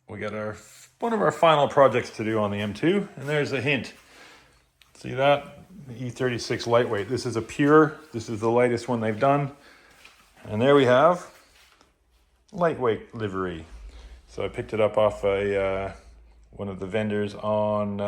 we got one of our final projects to do on the M2, and there's a hint. See that? The E36 Lightweight. This is this is the lightest one they've done. And there we have lightweight livery. So I picked it up off one of the vendors on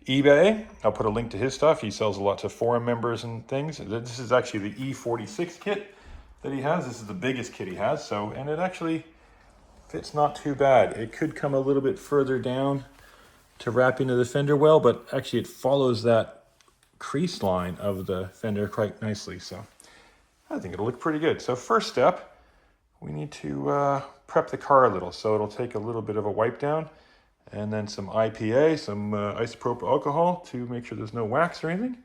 eBay. I'll put a link to his stuff. He sells a lot to forum members and things. This is actually the E46 kit that he has. This is the biggest kit he has. And it actually fits not too bad. It could come a little bit further down to wrap into the fender well, but actually it follows that crease line of the fender quite nicely. So I think it'll look pretty good. So first step, we need to prep the car a little. So it'll take a little bit of a wipe down and then some IPA, some isopropyl alcohol to make sure there's no wax or anything.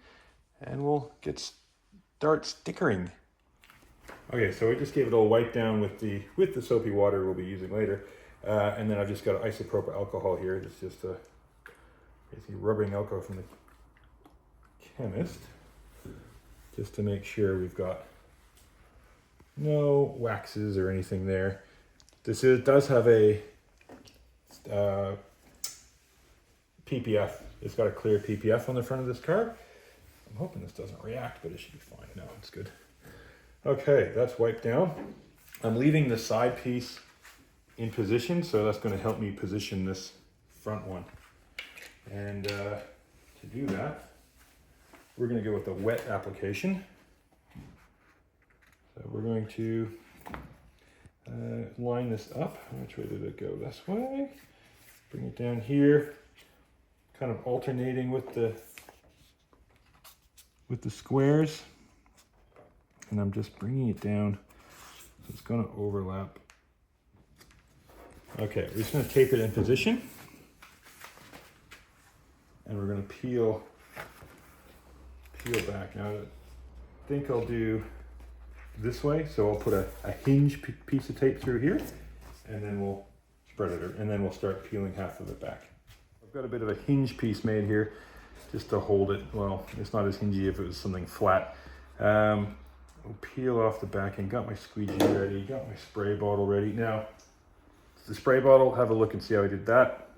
And we'll start stickering. Okay, so we just gave it a little wipe down with the soapy water we'll be using later. And then I've just got isopropyl alcohol here. It's just basically rubbing alcohol from the chemist, just to make sure we've got no waxes or anything there. This does have a PPF. It's got a clear PPF on the front of this car. I'm hoping this doesn't react, but it should be fine. No, it's good. Okay, that's wiped down. I'm leaving the side piece in position, so that's going to help me position this front one. And to do that, we're going to go with the wet application. So we're going to line this up. Which way did it go? This way. Bring it down here, kind of alternating with the squares. And I'm just bringing it down, so it's going to overlap. Okay, we're just going to tape it in position. And we're going to peel back. Now, I think I'll do this way. So I'll put a hinge piece of tape through here, and then we'll spread it, and then we'll start peeling half of it back. I've got a bit of a hinge piece made here just to hold it. Well, it's not as hingy if it was something flat. We'll peel off the back and got my squeegee ready, got my spray bottle ready. Now, the spray bottle, have a look and see how I did that.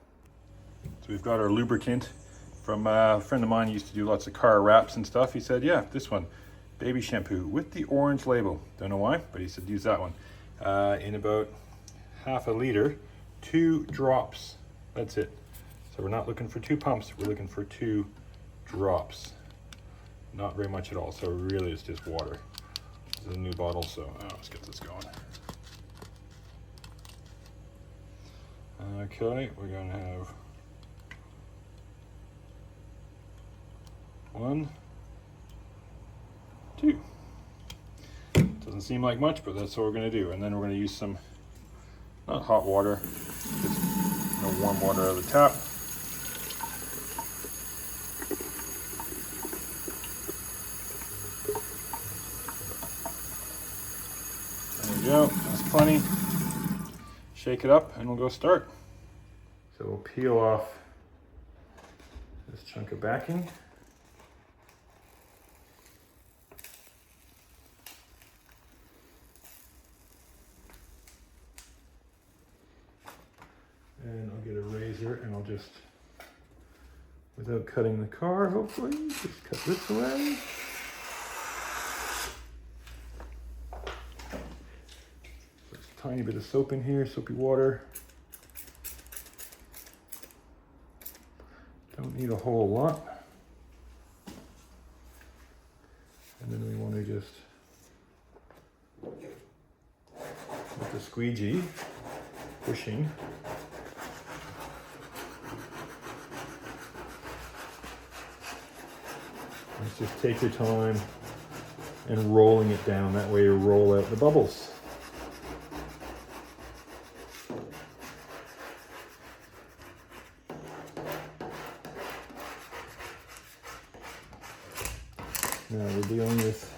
So we've got our lubricant from a friend of mine who used to do lots of car wraps and stuff. He said, yeah, this one, baby shampoo with the orange label. Don't know why, but he said use that one. In about half a liter, 2 drops. That's it. So we're not looking for 2 pumps, we're looking for 2 drops. Not very much at all, so really it's just water. This is a new bottle, so let's get this going. Okay, we're going to have 1, 2. Doesn't seem like much, but that's what we're going to do. And then we're going to use some, not hot water, just warm water out of the tap. There we go, that's plenty. Shake it up and we'll go start. So we'll peel off this chunk of backing. And I'll get a razor and I'll just, without cutting the car, hopefully, just cut this away. Tiny bit of soap in here, soapy water. Don't need a whole lot. And then we want to just, with the squeegee, pushing. Let's just take your time and rolling it down. That way you roll out the bubbles. Now we're dealing with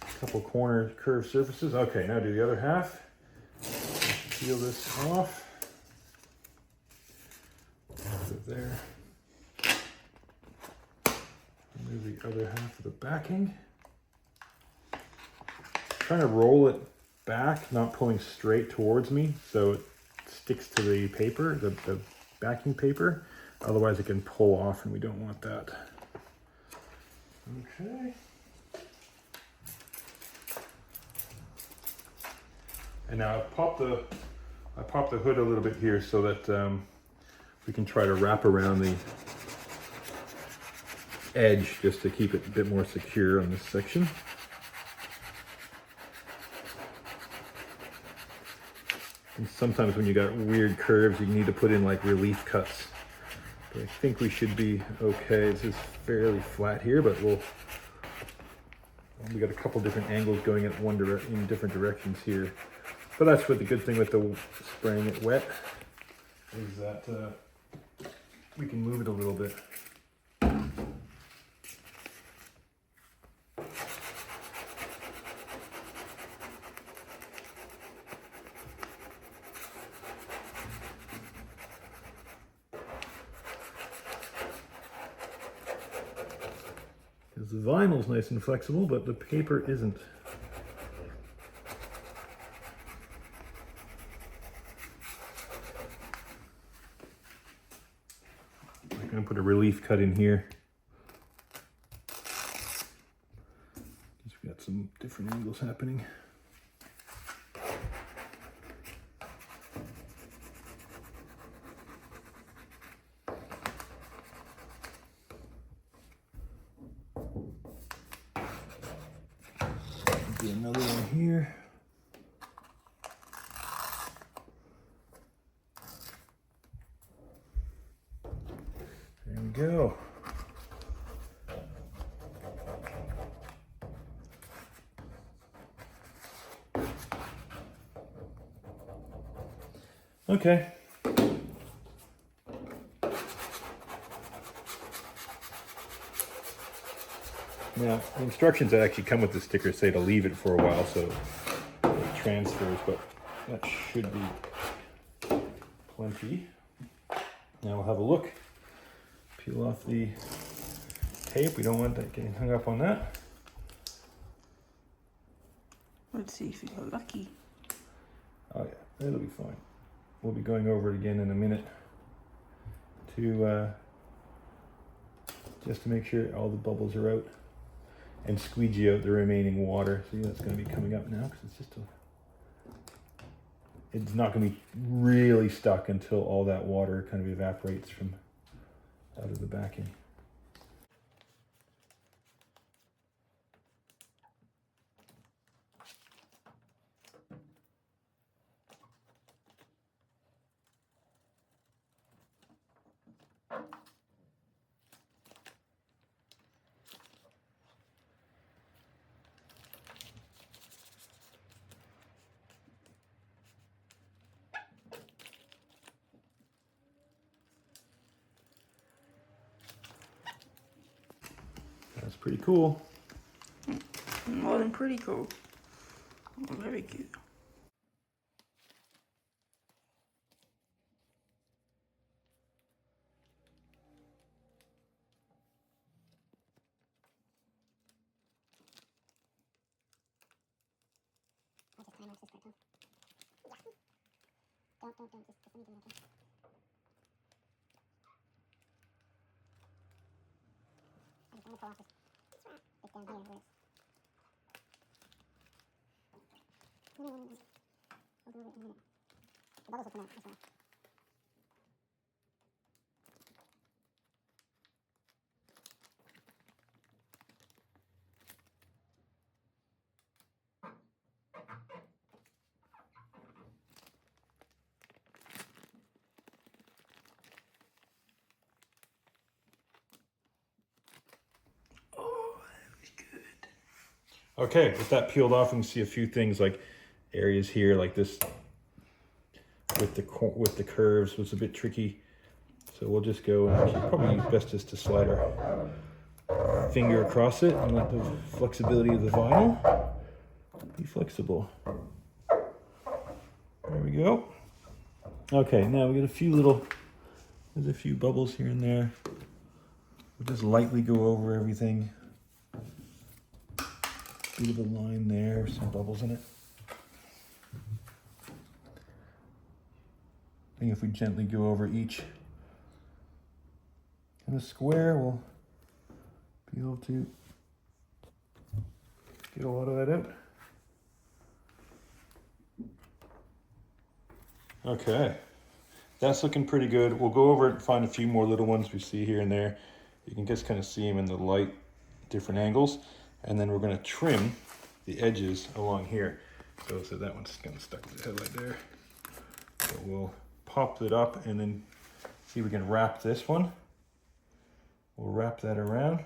a couple corner curved surfaces. Okay, now do the other half. Peel this off. Put it there. Remove the other half of the backing. Trying to roll it back, not pulling straight towards me, so it sticks to the paper, the backing paper. Otherwise it can pull off and we don't want that. Okay. And now I popped the hood a little bit here so that we can try to wrap around the edge just to keep it a bit more secure on this section. And sometimes when you got weird curves, you need to put in like relief cuts. But I think we should be okay. This is fairly flat here, but we got a couple different angles going in different directions here. But that's what the good thing with the spraying it wet is that we can move it a little bit. Because the vinyl's nice and flexible, but the paper isn't. I'm going to put a relief cut in here. Just got some different angles happening. Do another one here. There we go. Okay. Now, the instructions that actually come with the sticker say to leave it for a while so it transfers, but that should be plenty. Now we'll have a look. Peel off the tape. We don't want that getting hung up on that. Let's see if you're lucky. Oh yeah, that'll be fine. We'll be going over it again in a minute to just to make sure all the bubbles are out and squeegee out the remaining water. See, that's going to be coming up now because it's not going to be really stuck until all that water kind of evaporates from out of the backing. That's pretty cool. More than pretty cool. Very cute. Don't, just let me do it, okay? I'm gonna pull off this bit down here where it's... No. We'll do it in a minute. The bubbles will come out as well. Okay, with that peeled off, we can see a few things like areas here, like this with the curves was a bit tricky. So we'll just go, and actually probably best is to slide our finger across it and let the flexibility of the vinyl be flexible. There we go. Okay, now we got there's a few bubbles here and there. We'll just lightly go over everything. Bit of a line there, some bubbles in it. think if we gently go over each in a square, we'll be able to get a lot of that out. Okay, that's looking pretty good. We'll go over and find a few more little ones we see here and there. You can just kind of see them in the light, different angles. And then we're gonna trim the edges along here. So that one's kind of stuck to the headlight there. So we'll pop it up and then see if we can wrap this one. We'll wrap that around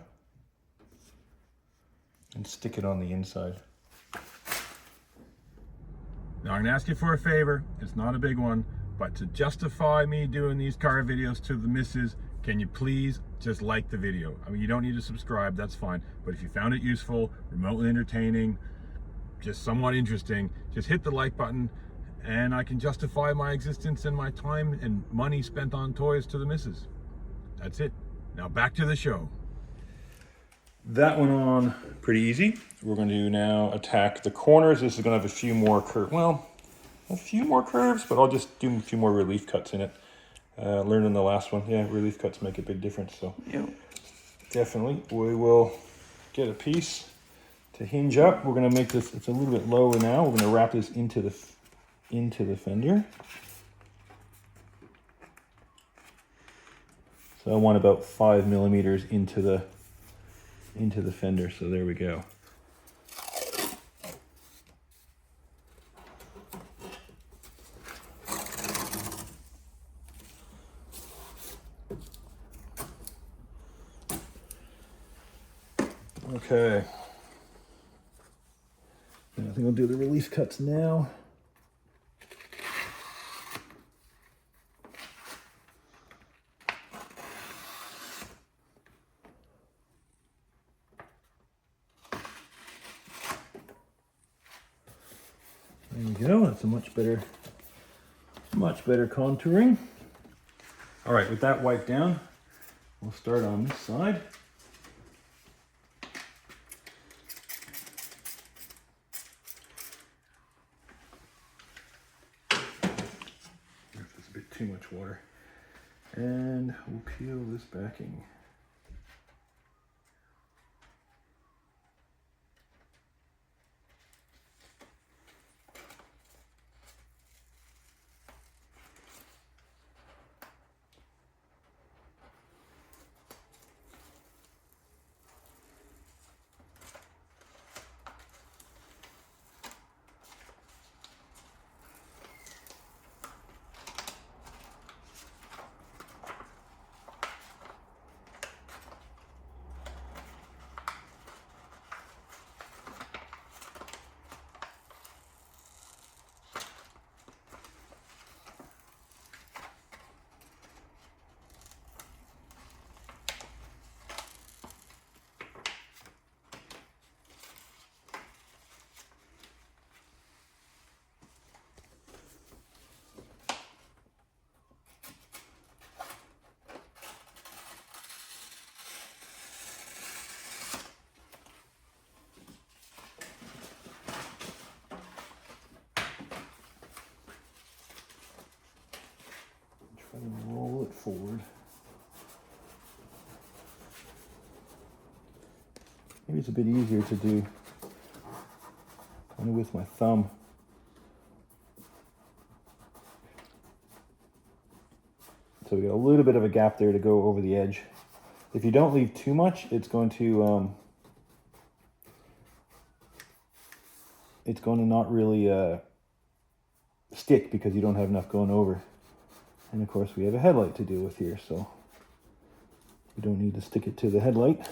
and stick it on the inside. Now I'm gonna ask you for a favor. It's not a big one, but to justify me doing these car videos to the missus, can you please just like the video? I mean, you don't need to subscribe, that's fine. But if you found it useful, remotely entertaining, just somewhat interesting, just hit the like button and I can justify my existence and my time and money spent on toys to the missus. That's it. Now back to the show. That went on pretty easy. We're going to now attack the corners. This is going to have a few more curves, but I'll just do a few more relief cuts in it. Learned in the last one, yeah, relief cuts make a big difference. So Yep. definitely we will get a piece to hinge up. We're going to make this, it's a little bit lower now. We're going to wrap this into the fender. So I want about 5 millimeters into the fender. So there we go. Okay. I think I'll do the relief cuts now. There you go. That's a much better contouring. All right, with that wiped down, we'll start on this side. There's a bit too much water. And we'll peel this backing. And roll it forward. Maybe it's a bit easier to do kind of with my thumb. So we got a little bit of a gap there to go over the edge. If you don't leave too much, it's going to not really stick because you don't have enough going over. And of course we have a headlight to deal with here, so we don't need to stick it to the headlight.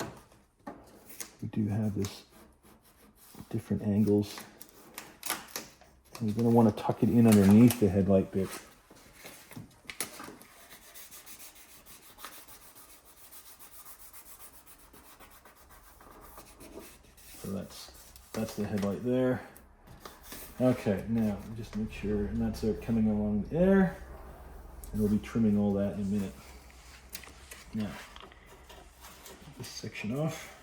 We do have this different angles. And you're going to want to tuck it in underneath the headlight bit. So that's the headlight there. Okay, now just make sure, and that's coming along there. And we'll be trimming all that in a minute. Now, this section off.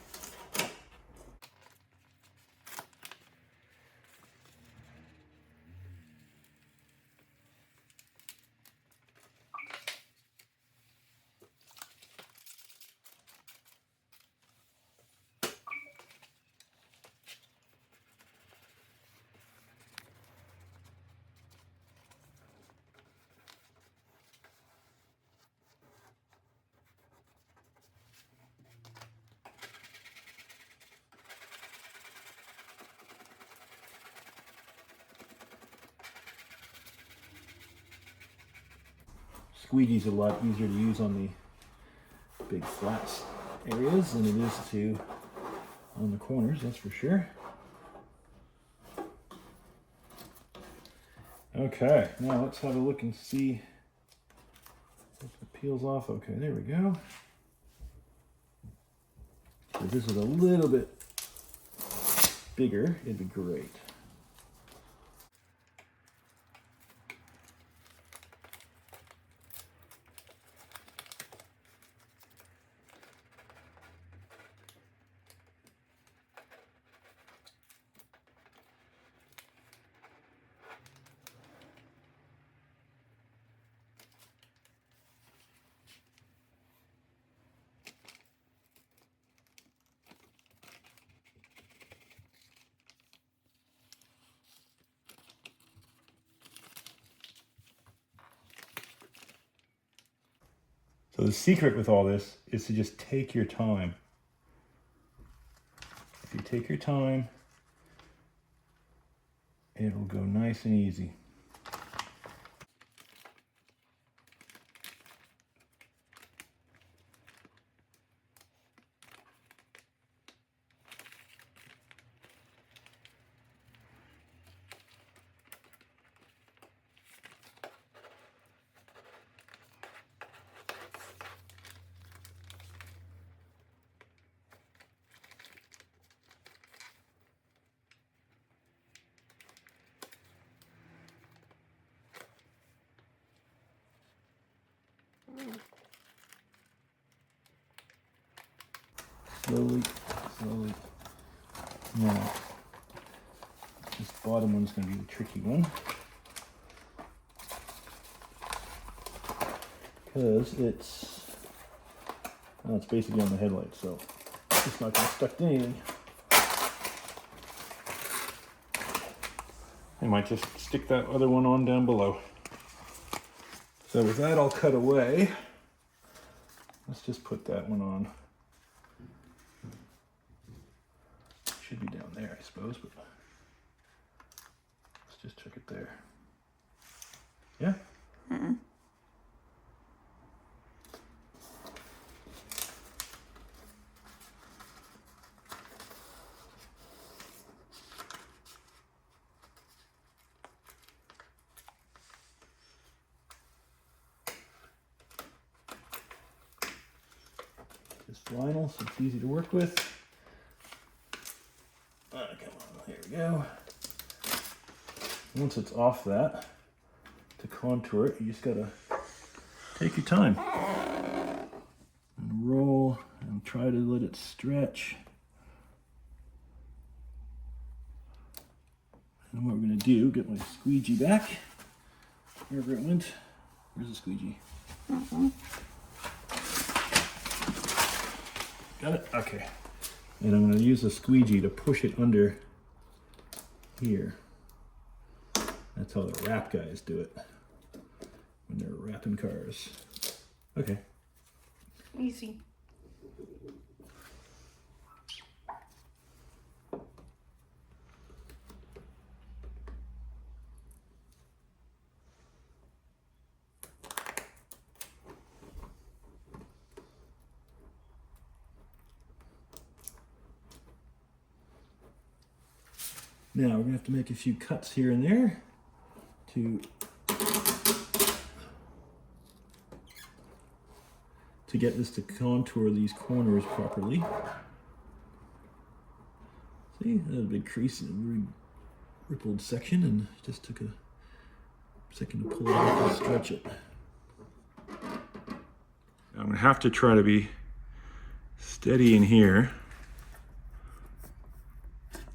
squeegee's a lot easier to use on the big flat areas than it is to on the corners, that's for sure. Okay, now let's have a look and see if it peels off. Okay, there we go. If this is a little bit bigger, it'd be great. So the secret with all this is to just take your time. If you take your time, it'll go nice and easy. Slowly, slowly. Now, this bottom one's going to be the tricky one. Because it's basically on the headlight, so it's not going to stuck to anything. I might just stick that other one on down below. So with that all cut away, let's just put that one on. Should be down there, I suppose, but let's just check it there. Yeah? Mm-mm. Just vinyl, so it's easy to work with. Come on, here we go. Once it's off that, to contour it, you just gotta take your time and roll and try to let it stretch. And what we're gonna do, get my squeegee back, wherever it went. Where's the squeegee? Got it? Okay. And I'm going to use a squeegee to push it under here. That's how the wrap guys do it when they're wrapping cars. Okay. Easy. Now we're going to have to make a few cuts here and there to get this to contour these corners properly. See, a big crease in a very rippled section, and just took a second to pull it off and stretch it. I'm going to have to try to be steady in here.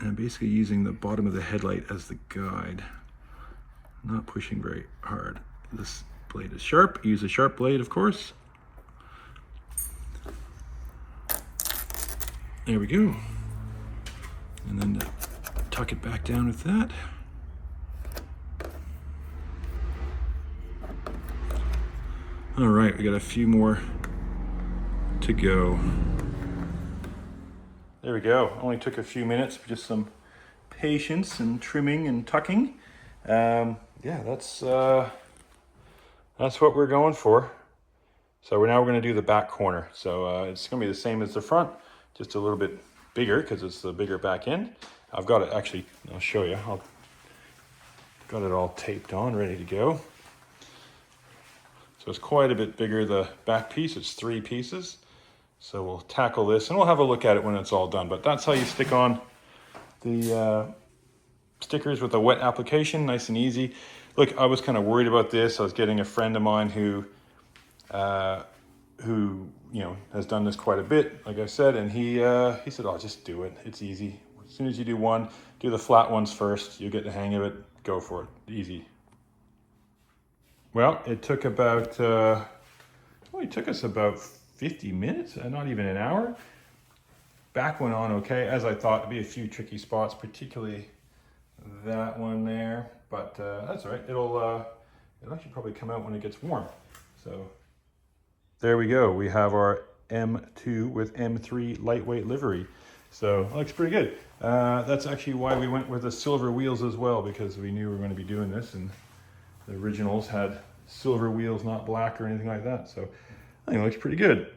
And basically using the bottom of the headlight as the guide. Not pushing very hard. This blade is sharp. Use a sharp blade, of course. There we go. And then tuck it back down with that. All right, we got a few more to go. There we go. Only took a few minutes, just some patience and trimming and tucking. Yeah, that's that's what we're going for. So now we're going to do the back corner. So it's going to be the same as the front, just a little bit bigger because it's the bigger back end. I've got it actually, I'll show you. Got it all taped on, ready to go. So it's quite a bit bigger, the back piece. It's 3 pieces. So we'll tackle this and we'll have a look at it when it's all done. But that's how you stick on the stickers with a wet application, nice and easy. Look, I was kind of worried about this. I was getting a friend of mine who you know has done this quite a bit, like I said, and he said, "Oh, just do it. It's easy. As soon as you do one, do the flat ones first. You'll get the hang of it. Go for it. Easy." Well, it took about it took us about 50 minutes, not even an hour. Back went on okay, as I thought. There'd be a few tricky spots, particularly that one there, but that's all right. It'll actually probably come out when it gets warm. So there we go. We have our M2 with M3 lightweight livery. So it looks pretty good. That's actually why we went with the silver wheels as well, because we knew we were going to be doing this, and the originals had silver wheels, not black or anything like that. So I think it looks pretty good.